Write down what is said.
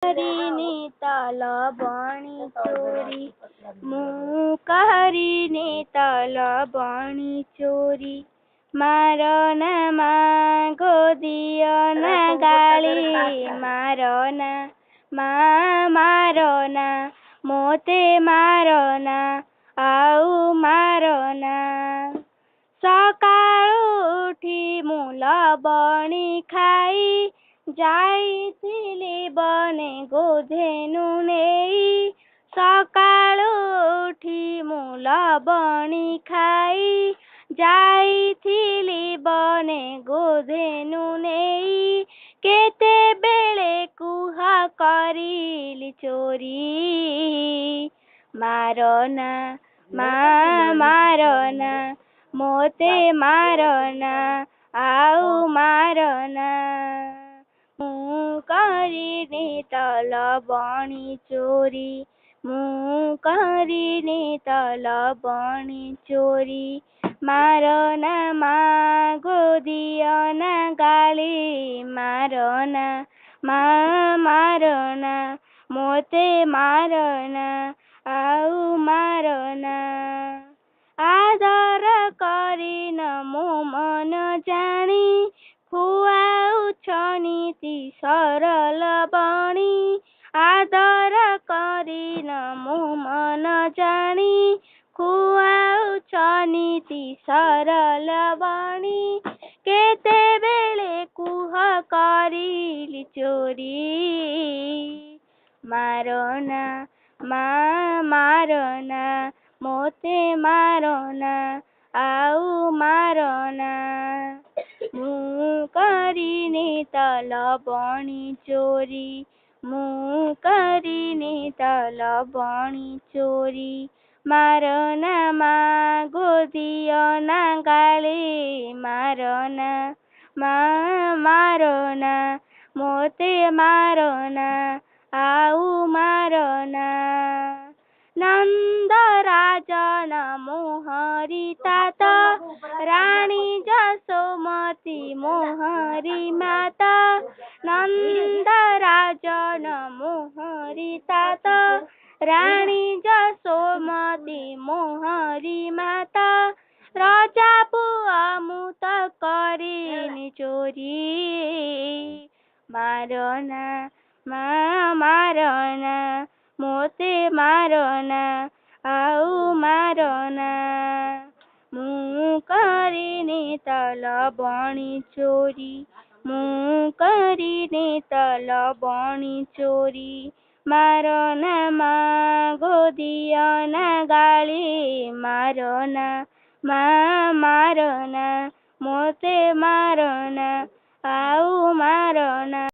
કરીને તલ બણી ચોરી, મું કરીને તલ બણી ચોરી. મારો ના માં ગોદિયો ના ગાળી, મારો ના માં મારો ના મોતે મારો ના આવું મારો ના. સકાળું ઉઠી મું લબણી ખાઈ, ଯାଇଥିଲି બને ગોધેનું નેઈ. સકાળું ઉઠી મું લબણી ખાઈ, ଯାଇଥିଲି બને ગોધેનું નેઈ. કેતે બેળે કુહા કરીલી ચોરી, મારો ના માં મારો ના મોતે મારો ના આવું મારો ના. મું કરીને તલ બણી ચોરી, મું કરીને તલ બણી ચોરી. મારો ના માં ગોદિયો ના ગાળી, મારો ના માં મારો ના મોતે મારો ના આવું મારો ના. આદર કરીને મું મન જાણી, ખુવાઉં છનીતી સરલ બણી. આદર કરીને મું મન જાણી, ખુવાઉં છનીતી સરલ બણી. કેતે બેળે કુહ કરીલી ચોરી, મારો ના માં મારો ના મોતે મારો ના આવું મારો ના. મું કરીને તલ બણી ચોરી, મું કરીને તલ બણી ચોરી. મારો ના માં ગોદિયો ના ગાળી, મારો ના માં મારો ના મોતે મારો ના આવું મારો ના. નંદ રાજન મોહરી તાતા, રાણી જસોમતી મોહરી માતા. નંદ રાજન મોહરી તાતા, રાણી જસોમતી મોહરી માતા. રજાપુર અમુત કરીને ચોરી, મારો ના માં મારો ના મોતે મારો ના આવું મારો ના. મું કરીને તલ બણી ચોરી, મું કરીને તલ બણી ચોરી. મારો ના માં ગોદિયો ના ગાળી, મારો ના માં મારો ના મોતે મારો ના આવું મારો ના.